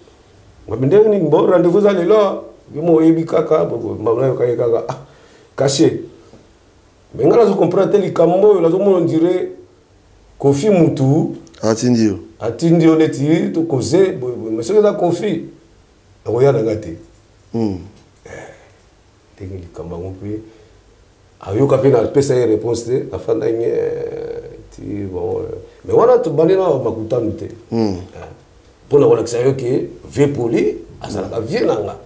ngabi ndenge nini bo rendez-vous za lelo bimo yebi kaka bo mabna yo kaka caché mais ngala zo comprendre les kambo la zo mo dire Kofi mutu atindio neti to causer mais c'est la Kofi oya na gati tenge li kamba ngompe ayoka pe na pesa ye réponse te afanda nye ti bon mais wana to bandina makutanu te pona wala kisa yoke vie poli azalaka vie nanga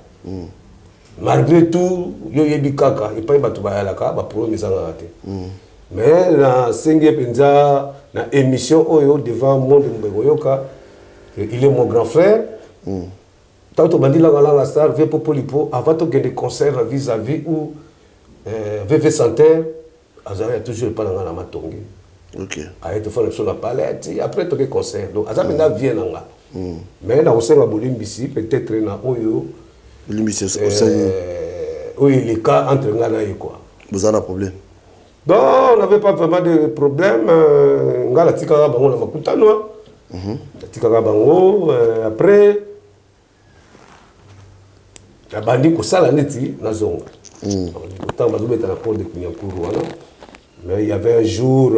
malgré tout yo yebi kaka et pas batu bayalaka ba problème ezanga te mais na senge penza na émission oyo devant monde mbego yoka il est mon grand frère tant to bandila la star vie polipo avant to gagner concert vis-à-vis ou VV Santerre azalaka toujours pas na matongi. OK. A été fait sur la palette et après tout le concert. Donc azamena vient là. Mais na osenga bolimbisi peut-être na oyo bolimbisi oui les cas entre ngana et quoi. Vous avez un problème? Non, on n'avait pas vraiment de problème. Ngala tika bango na makutano. Tika bango après la bandi ko sala neti na zonga. Autant bazou beta na port de Kunyankuru wana. Mais il y avait un jour,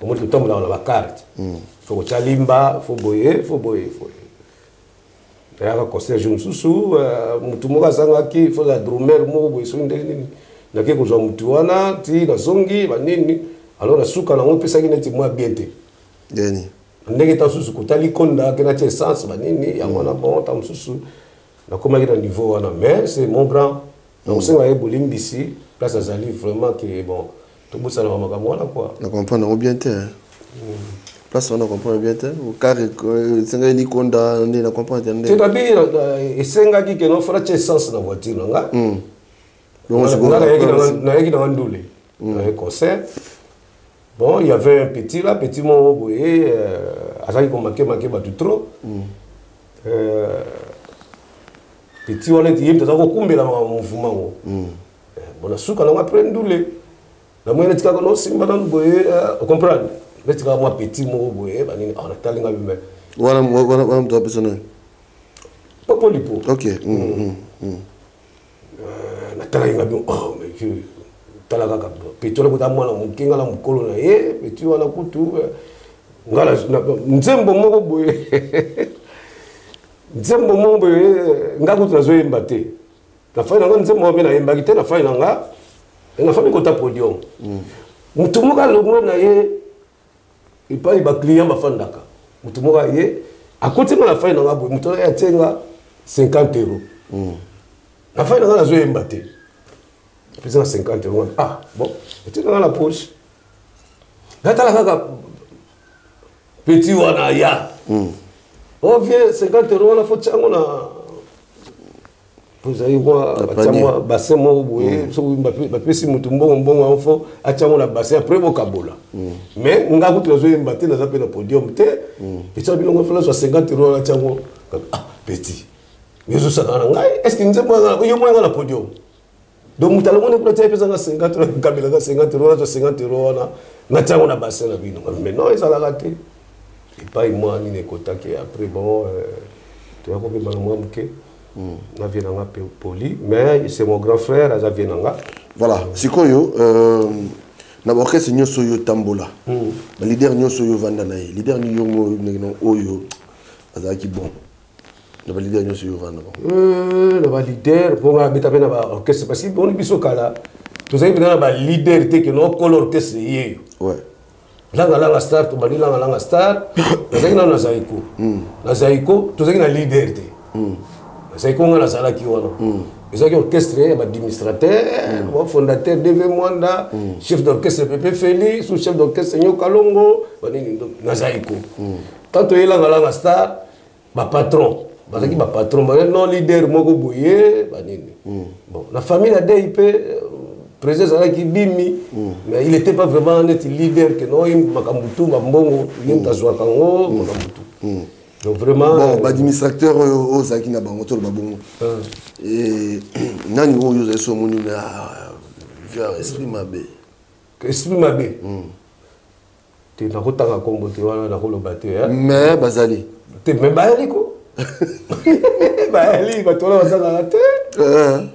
au moment où on dans la carte, il faut que Chalimba, il faut boyer. Il y a un conseil jeune sous, Moutumoga Sangaki, il faut la drummer, Mogo, Sundeni, Naki Kozo Moutuana, Ti, la Zongi, Banini, alors la souka n'a pas pensé qu'il moins bien. Deni. Ndenge sous Kutali Konda, qui n'a pas sens, Banini, il y a un bon temps sous. La commande à niveau, mais c'est mon grand. Donc, c'est un boulim ici, place à Zali, vraiment qui est bon. Tout le monde s'en va quoi. On comprend bien, place on comprend bien, au carré, c'est un liconda, on comprend bien. C'est-à-dire, et c'est un gars qui n'a pas de sens dans la voiture, non? On a eu un concert. Bon, il y avait un petit là, petit mot, vous voyez, à ça, il manquait tout trop. Petit on est dit peut-être qu'on combat dans mouvement bon la souka on apprend doulé la moyenne tika kono simba dans boye on comprend mais tika moi petit mo boye bani on a talinga bimbe voilà toi personnel pas polipo OK na talinga bimbe oh mais je talaka ka petit on ko mwana mukinga la mukolo na ye petit wana kutu ngala nzembo moko boye nzembo mombo ngaku tunazo embate na fa nanga nzembo mombo na embakite na fa nanga na fa mikota podium mutumuka longo na ye ipa ba client ba fandaka mutumuka ye akoti na fa nanga bo muto ya tsenga 50 euros na fa nanga nazo embate pesa 50 euros ah bon petit dans la poche gata la kaka petit wana ya on vient 50 euros la faute on a vous avez moi bassin mo boye so ba pesi mutumbo mbongo enfo acha na bassin après bokabola mais nga ku trozo mbate na zape na podium te petit bilongo fela 50 euros acha ngo ah petit mais je sais na ngai est-ce que nzembo yo mo na podium donc mutalo ngone ku tsa pesa 50 euros kabila 50 euros 50 euros na acha na bassin na bino mais non ça la raté. Et pas moi ni les quotas qui après bon tu vois combien de moi muke na vient nga poli mais c'est mon grand frère ça vient nga voilà sikoyo na orchestre nyoso yo tambola ba leader nyoso yo vanda na ye leader ni yo no oyo azaki bon na ba leader nyoso yo vanda na ba leader bon nga beta na ba orchestre parce que bon biso kala tu sais bien na ba leader te que no color orchestre ye ouais langa star to bali langa star nazaki na Zaiko na Zaiko tozaki na leader te na Zaiko ngana sala ki wana ezaki orchestre ba administrateur ba fondateur DV Mwanda chef d'orchestre Pepe Feli sous chef d'orchestre Nyo Kalongo banini na Zaiko tanto langa star ba patron bazaki ba patron ba non leader moko boye banini bon la famille la DIP président qui bimi mais il était pas vraiment un leader que non il makambutu mbongo il tazwa kango makambutu donc vraiment bon administrateur au zaki na bango to babongo et nani wo yo so moni na via esprit mabe te na kotanga kombo te wana na koloba te mais bazali te mais bayali ko bayali batola basanga te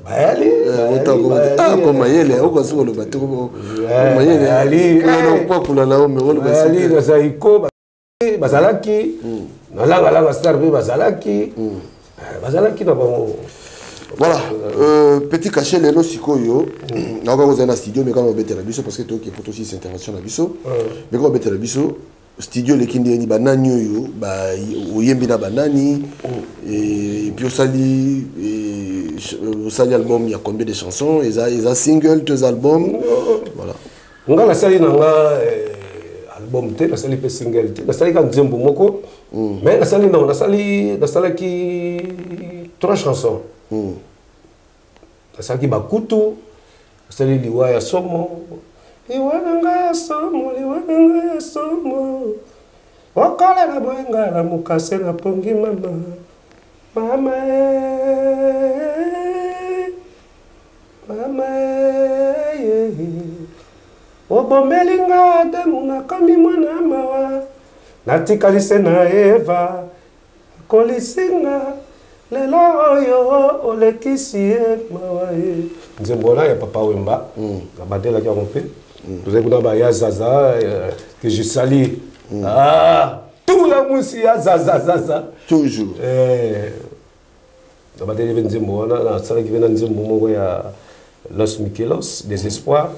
bayali comme yele au kwasu lo batoko mayele ali no kwa kula lao me wolo basali na Zaiko bazalaki na langa star be bazalaki na bango Voilà, petit cachet lelo sikoyo. Na ko za na studio mais quand on bête la biso parce que toi qui est aussi cette intervention la biso. Mais quand on bête la biso studio le kindi ni banani yo ba oyembi na banani et puis osali album il y a combien de chansons et ça single deux albums voilà. Nga la sali na nga album te la sali pe single te la sali ka nzembo moko mais la sali ki 3 chansons. Nasaki bakutu, nasali liwa ya somo. Liwa ya somo. Wakole na boenga la mukase na pongi mama. Mama Obomelinga demu na kami mwana mawa. Natikalise na Eva. Kolisinga. Lelo oyo olekisi mawaye nzembola ya papa Wemba na badela kia rompe vous avez kuna ba ya zaza que je salue tout la musi ya zaza toujours na badela nzembola na sala ki vena nzembo moko ya Los Michelos des espoirs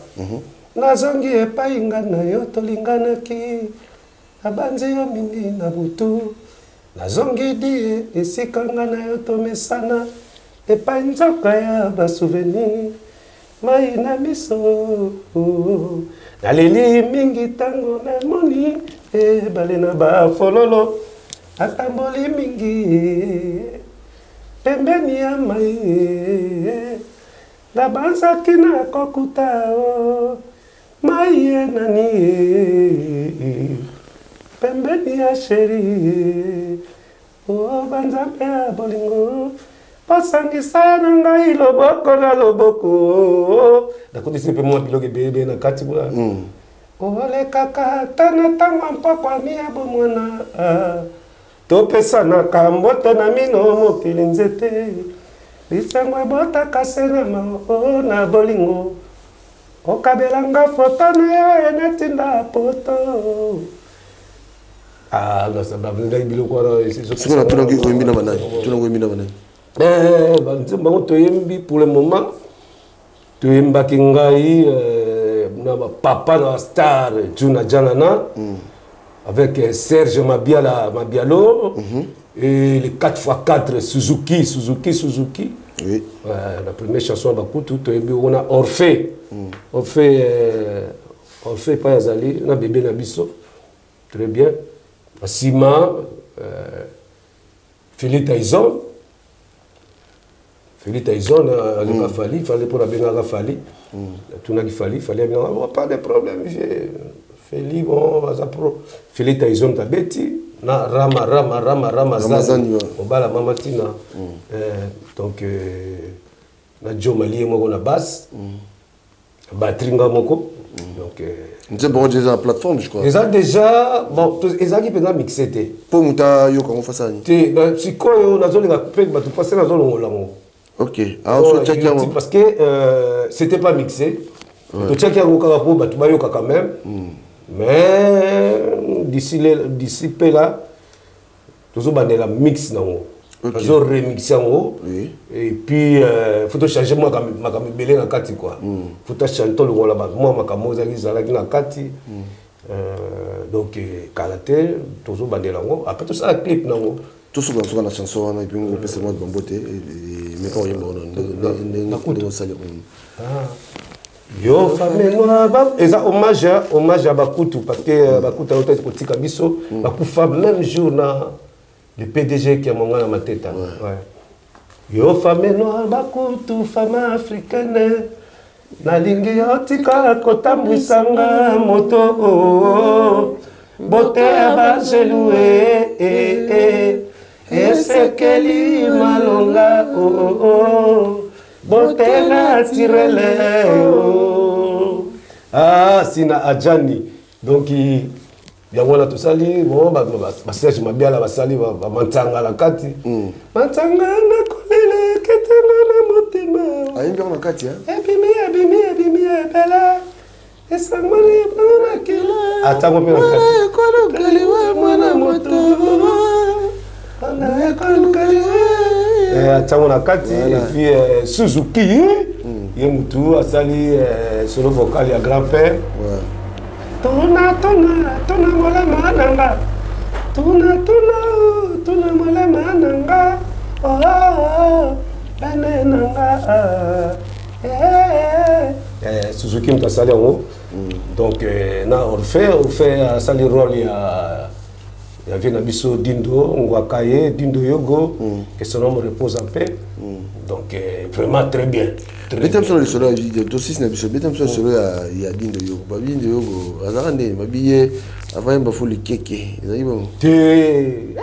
nazangi epainga na yo tolinganaki abanzi yo mingi na butu nazongi die esikanga na yo tomesana epai nzoka ya basouvenir mai na miso naleli mingi ntango namoni ebale na bafololo atamboli mingi pembeni ya mai nabanzaki na kokuta mai ye nani pembeni ya sheri banzambe ya bolingo pasangisa na ngai loboko na loboko nakotisi mpe mwa biloko ebebe na kati bula olekaka tana ntango mpokwa ya bomwana topesanaka mbote na mino mokili nzete lisango ebotaka se na mao na bolingo okabelanga foto na yo enetinda poto non, ça va venir avec biloko wana c'est quoi tu n'as oyembi na banani tu n'as oyembi na banani bango toyembi pour le moment toyembaki ngai na papa na star Juna Janana avec Serge Mabialo et les 4x4 Suzuki oui la première chanson bakutu toyembi on a Orphée pas yazali na bébé na biso très bien Sima, Philippe Tyson, il fallait pour la Benara Fali, tout n'a qu'il fallait pas de problème, Philippe, bon, Philippe Tyson, t'as bêti, na Rama Zani, au bas la Mamatina, donc, na Joe Mali, moi on a basse, Batringa Moko, donc. C'est bon déjà la plateforme je crois. Ils ont déjà bon ils ont qui peut mixer té. Pour muta yo comment faire ça ni. Té dans sikoyo nazo linga couper ba tu passer nazo longo. OK. Ah on check ya parce que c'était pas mixé. To check ya ko pour ba tu ba yo quand même. Mais d'ici peu là toujours ba la mix nango. Ils ont remixé en haut et puis faut changer moi comme belé na kati quoi faut chanter le là-bas moi makamoza kizala kina kati donc karaté toujours bandé lango après tout ça clip nango tout ce qu'on a la chanson et puis on peut se mettre bomboté mais quand il y a on salut yo famille moi eza hommage à Bakutu parce que Bakutu a été kotika biso bakufa même jour na le PDG qui a mon ma tête. Yo femme noire bakutu femme africaine nalingi yotika kotambwisanga moto bote abajelue esekeli malonga bote na tirele sina ajani donc yango na tosali bon Serge Mabiala basali mantanga la kati mantanga na kolele ketanga na motema ayimbi na kati ebimi bela esangmani na kila atango pe na kati kolokali wa mwana moto kolokali atango na kati et puis Suzuki ye mutu asali solo vocal ya grand-père tona mola mananga tona mola mananga oh bane nanga Suzuki mutu asali yango donc na on fait asali rôle ya vient na biso Dindo Ngwakaye Dindo Yogo que son homme repose en paix donc vraiment très bien. Betam sur le solo vidéo dosis na biso betam sur le solo ya Dindo Yogo ba Dindo Yogo azarande mabiye avant ba fuli keke ezali bon te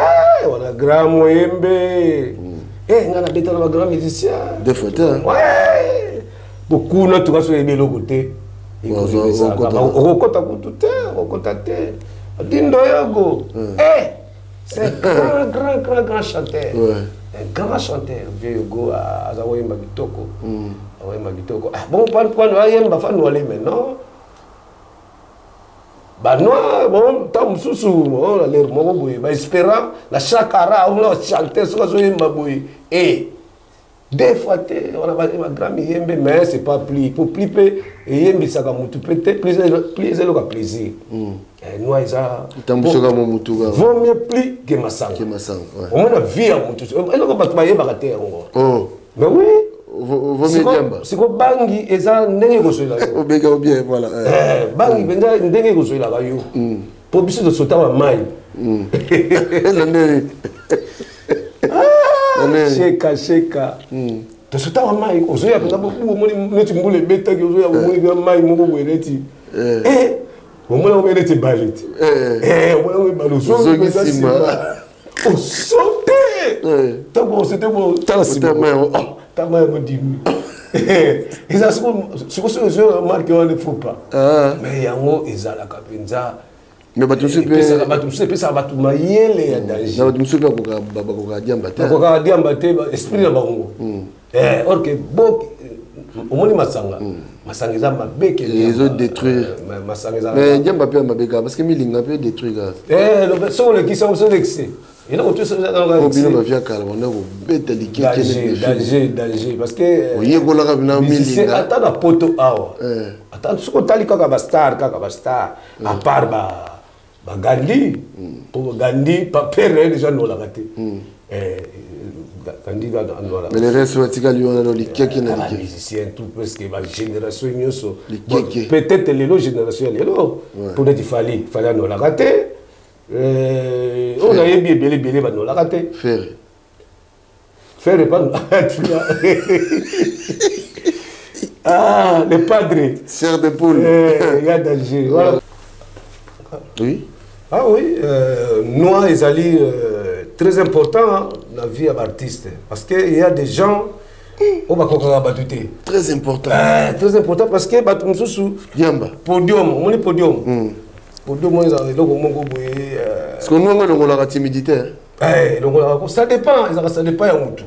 on a grand moyembe ngana beta na grand musicien deux fois ouais beaucoup na tuka so ebe lokote okota kutu okota te Dindo Yogo c'est un grand chanteur un grand chanteur vieux Yogo azawoyemba kitoko awoyemba kitoko bon quand ayemba fa noale maintenant ba noa bon tam susu on a l'air moko boye ba espérant la chakara on a chanter so yemba boye des fois on a pas grand yembe mais c'est pas plus pour plus et yembi saka mutu peut-être plus le plaisir noa isa tambusoka mo mutuga vaut mieux plus que masanga au moins la vie à mutu et le ba yeba kate ngo mais oui vaut mieux jamba siko bangi eza ndenge ko soila o bega bien voilà bangi benga ndenge ko soila ka yo pour biso de sota wa mai sheka to sota wa mai ko soya ka bo mo neti mbule beta ki soya mo ni mai mo ko neti au moins on était balite au moins on est baloso on sautait t'as c'était bon t'as la main on dit ils a ce que je marque on ne faut pas mais yango ezala kapenza mais batu sepe ça batu mayele ya danger na batu sepe ko ka diamba te esprit na bango or que bon au moins masanga eza mabeke ils ont détruire mais diamba pe mabeka parce que milinga peut détruire le so le qui sont excès et non tout ça dans la combien va via calme on a bête danger parce que oye ko la ka bina milinga attends la poto awa attends ce qu'on tali kaka ba star à part ba Gandhi pour Gandhi pas perdre déjà non la raté Gandhi va dans la mais les restes watika lui on a les keke na les musiciens tout parce que la génération nyoso peut-être les génération pour dire fallait non la raté on a bien bah non la raté faire pas le padre serre de poule il y a danger voilà oui Noa ezali très important dans la vie de l'artiste parce qu'il y a des gens au bakoka batute très important parce que batu mususu yamba podium on podium moi ezali loko mongo boye parce que nous on a la timidité donc ça dépend ya mutu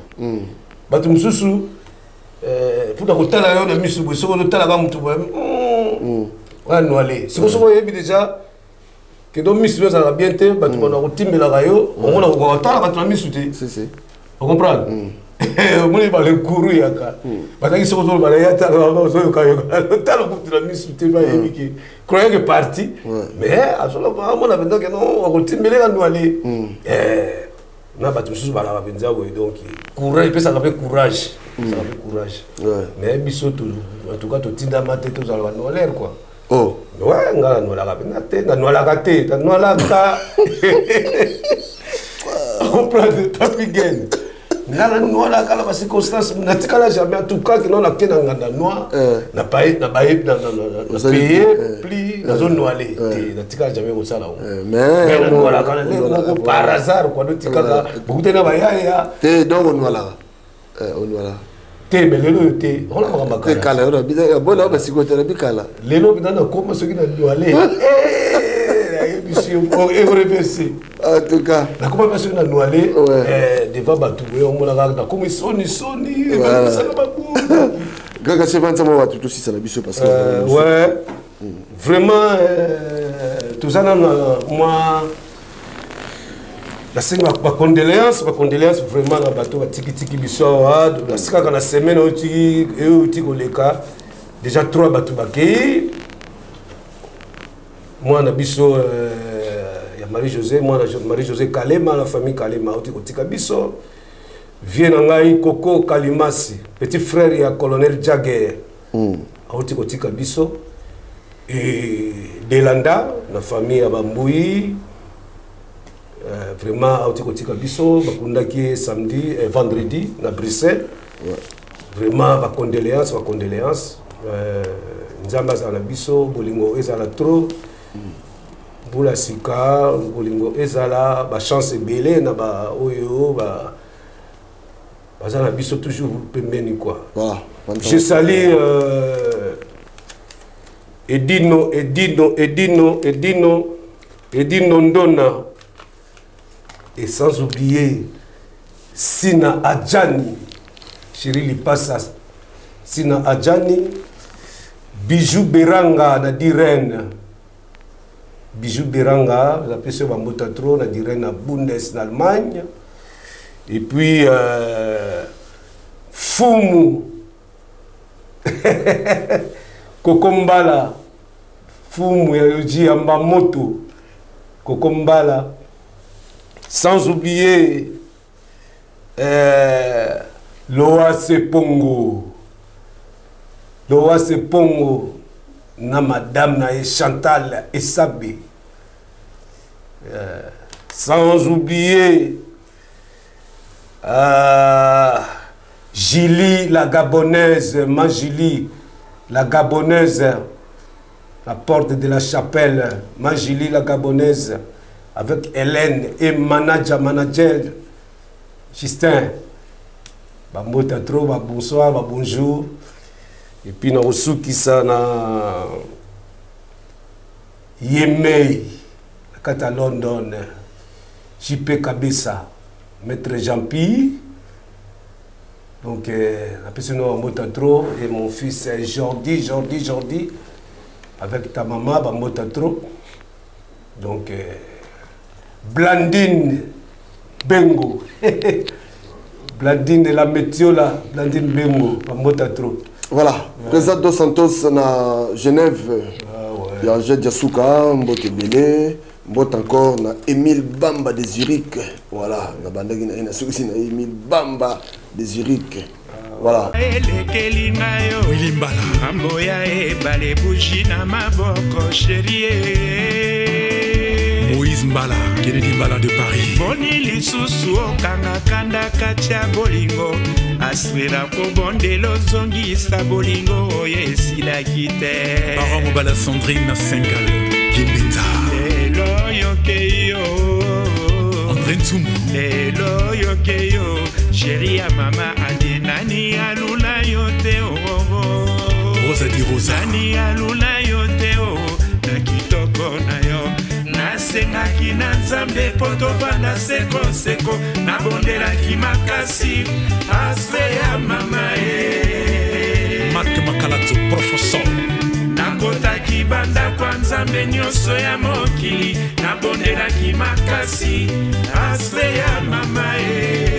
batu mususu pour kotala yo na misu boye soko tala ka mutu boye wa noale soko yebi déjà que donc misu ça va bien te batu bana kotimbela kayo on a tala batu na misu te si vous comprenez moi il va le couru yaka parce que soko zo bana ya tala ba zo kayo tala ko na misu te ba yebi ki croyez que parti mais asolo ba moi na benda que non on kotimbela ka noale na batu mususu bana ba benza boy donc courage peut ça fait courage mais biso tout en tout cas to tinda mate to za ba noaler quoi ouais ngala no la kapena te na no la kate ta no la ka on prend de papigen ngala no la kala ba circonstance na tikala jamais en tout cas que non la kena nganda noa na paye na payer pli na zone noalé na tikala jamais ko sala mais no la kala le ko par hasard quoi no tikala beaucoup na ba ya te donc on wala te belelo te on a makala te kala on bida bona ba sikote na bikala lelo bidana koma soki na noalé monsieur on reverser en tout cas na koma ba soki na noalé devant batu on mona ka comme soni ba sala ba bu gaga se vanta mo watu tout si ça la biso parce que ouais vraiment tout ça moi ma condoléance vraiment na bateau tiki biso wa la sika kana semaine oti koleka déjà 3 bateau bakei moi na biso ya Marie-José moi na Marie-José Kalema la famille Kalema oti kotika biso vient ngai Koko Kalimasi petit frère ya colonel Jagger oti kotika biso et Delanda la famille ya Bambui vraiment oti kotika biso bakundaki samedi et vendredi na Bruxelles vraiment ba condoléances nzamba za na biso bolingo ezala trop bula sika bolingo ezala ba chance belé na ba oyo ba bazana biso toujours pembeni quoi. Je salue Edino Ndona et sans oublier Sina Adjani, Chéri Lipassa, Sina Adjani, Bijou Beranga, na Direne. Bijou Beranga, la personne Bambotatro, na Direne, na Bundes, en Allemagne. Et puis, Fumu, Kokombala, Fumu, Yoji Ambamoto, Kokombala. Sans oublier Loa Sepongo, na madame na Chantal Essabé. Sans oublier Julie la Gabonaise, Julie la Gabonaise, la porte de la chapelle, Julie la Gabonaise, avec Hélène et manager Justin. Bambota trop, bonsoir, bonjour. Et puis nous avons qui ça na Yemei, à London, JP Kabessa, maître Jean-Pierre. Donc la personne Bambota trop et mon fils Jordi, avec ta maman Bambota trop. Donc Blandine Bengo. Blandine de la Métiola, Blandine Bengo, trop. Voilà, président Dos Santos na Genève, il y a Angèle Diasuka, Mbote Belé, Mbote encore na Émile Bamba de Zurich. Voilà, na bandagi na Émile Bamba de Zurich. Voilà. Moïse Mbala, Kennedy Mbala de Paris. Boni lisusu okanga kanda katia bolingo aswera ko bondelo zongisa bolingo oyesila kite. Baron Mbala Sandrine Sengal, Kimbinza. Lelo yokeyo André Nsumu. Lelo yokeyo chérie ya mama adenani alula yote oh. Rosa di Rosa. Nani alula yote oh. Nakitoko na yo. Nasengaki na nzambe po tovanda sekoseko nabondelaki makasi aswe ya mama Mak Makalato professeur nakotaki banda kwa nzambe nyonso ya mokili nabondelaki makasi aswe ya mama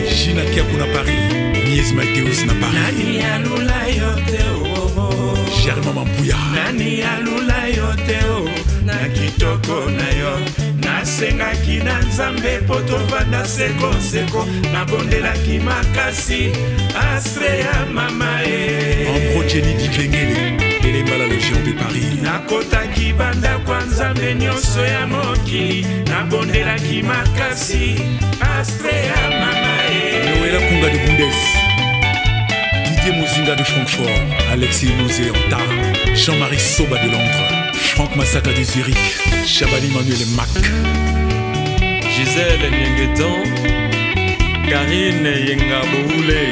Gina Kiakou na Paris, Nies Mateus na Paris. Nani alula yote oh. Germain Mampuya. Nani alula yote oh. Na kitoko na yo nasengaki na nzambe po tovanda sekoseko nabondelaki makasi aswe ya mama Ambrogeni Dikengele, Elembala Légion de Paris. nakotaki banda kwa nzambe nyonso ya mokili nabondelaki makasi aswe ya mama Noëlla Kunga de Bundes, Didier Mozinga de Francfort, Alexis Mozéanta, Jean-Marie Soba de Londres, Franck Massaka de Zurich, Chabani Manuel Mac, Gisèle Nyengetan, Karine Yengaboule,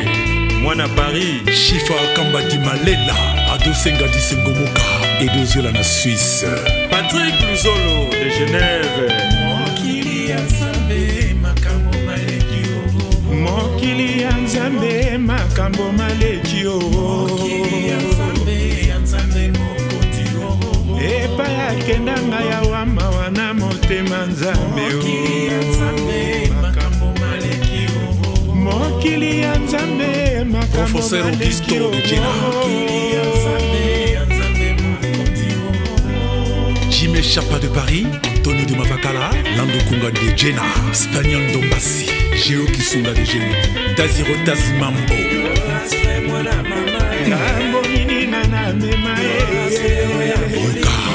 Mwana Paris, Chifa Kamba di Malela, Ado Senga di Sengomoka, Edo Zola na Suisse, Patrick Luzolo de Genève, mokili ya nzambe makambo maleki oh. Mokili ya nzambe makambo maleki oh. Mokili ya nzambe mokoti oh. Epa ya kendanga ya wama wana motema nzambe oh. Mokili ya nzambe Professeur Augusto de Jenna. Jimé Chapa de Paris, Antonio de Mavakala, Lando Kunga de Jenna, Spanion Dombassi, Géo Kisunga de Géo, Taziro Tazimambo. Yuka.